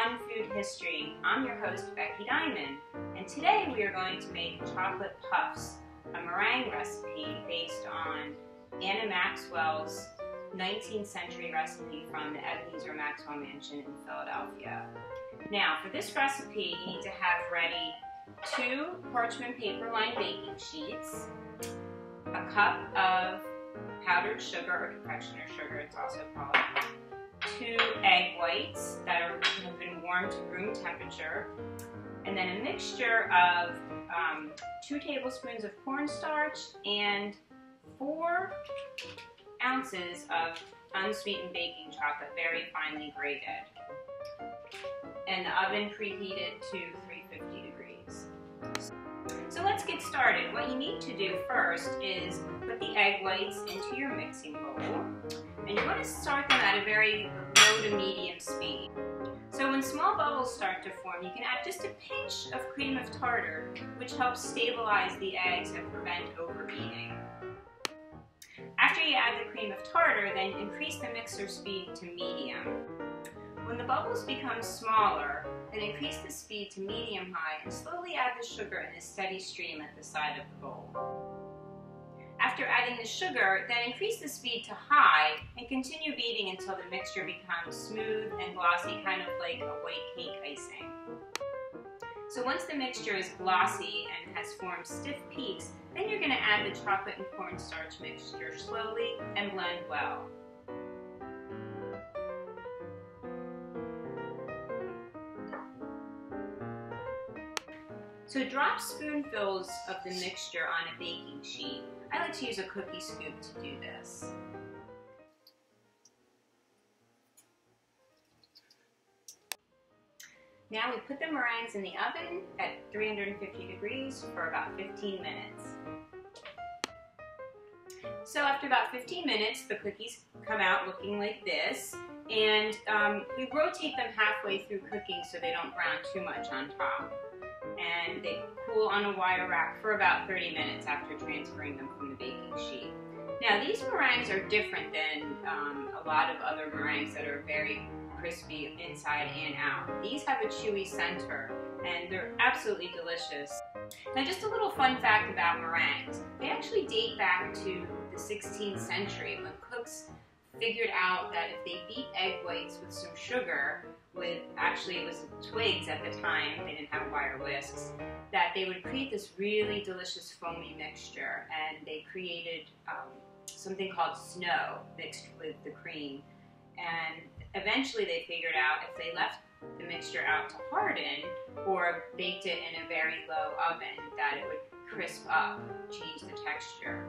Fun Food History. I'm your host, Becky Diamond, and today we are going to make chocolate puffs, a meringue recipe based on Anna Maxwell's 19th century recipe from the Ebenezer Maxwell Mansion in Philadelphia. Now, for this recipe, you need to have ready 2 parchment paper lined baking sheets, a cup of powdered sugar or confectioner sugar, it's also called, 2 egg whites that have been warmed to room temperature, and then a mixture of 2 tablespoons of cornstarch and 4 ounces of unsweetened baking chocolate, very finely grated. And the oven preheated to 350 degrees. So let's get started. What you need to do first is put the egg whites into your mixing bowl, and you want to start them at a very low to medium speed. So when small bubbles start to form, you can add just a pinch of cream of tartar, which helps stabilize the eggs and prevent overheating. After you add the cream of tartar, then increase the mixer speed to medium. When the bubbles become smaller, then increase the speed to medium-high and slowly add the sugar in a steady stream at the side of the bowl. After adding the sugar, then increase the speed to high and continue beating until the mixture becomes smooth and glossy, kind of like a white cake icing. So once the mixture is glossy and has formed stiff peaks, then you're going to add the chocolate and cornstarch mixture slowly and blend well. So drop spoonfuls of the mixture on a baking sheet. I like to use a cookie scoop to do this. Now we put the meringues in the oven at 350 degrees for about 15 minutes. So after about 15 minutes, the cookies come out looking like this, and we rotate them halfway through cooking so they don't brown too much on top. And they cool on a wire rack for about 30 minutes after transferring them from the baking sheet. Now these meringues are different than a lot of other meringues that are very crispy inside and out. These have a chewy center and they're absolutely delicious. Now just a little fun fact about meringues. They actually date back to the 16th century when cooks figured out that if they beat egg whites with some sugar, actually it was twigs at the time, they didn't have wire whisks, that they would create this really delicious foamy mixture, and they created something called snow mixed with the cream. And eventually they figured out if they left the mixture out to harden or baked it in a very low oven, that it would crisp up, change the texture.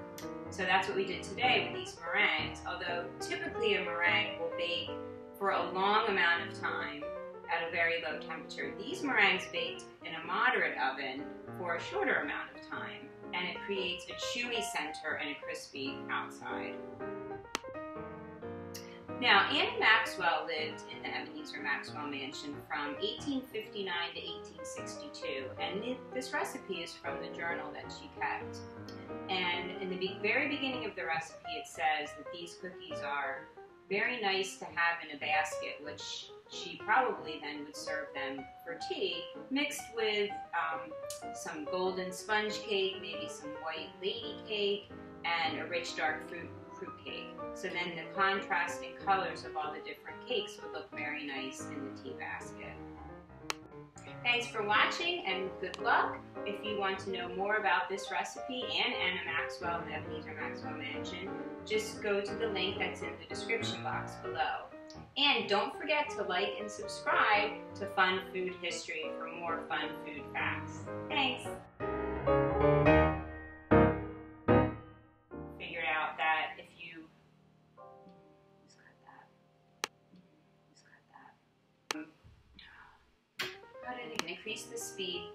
So that's what we did today with these meringues, although typically a meringue will bake for a long amount of time at a very low temperature. These meringues baked in a moderate oven for a shorter amount of time, and it creates a chewy center and a crispy outside. Now, Anna Maxwell lived in the Ebenezer Maxwell Mansion from 1859 to 1862, and this recipe is from the journal that she kept. And in the very beginning of the recipe, it says that these cookies are very nice to have in a basket, which she probably then would serve them for tea, mixed with some golden sponge cake, maybe some white lady cake, and a rich dark fruit cake. So then the contrasting colors of all the different cakes would look very nice in the tea basket. Thanks for watching and good luck. If you want to know more about this recipe and Anna Maxwell and the Ebenezer Maxwell Mansion, just go to the link that's in the description box below. And don't forget to like and subscribe to Fun Food History for more fun food facts. Thanks! Figured out that if you just cut that. How did it increase the speed?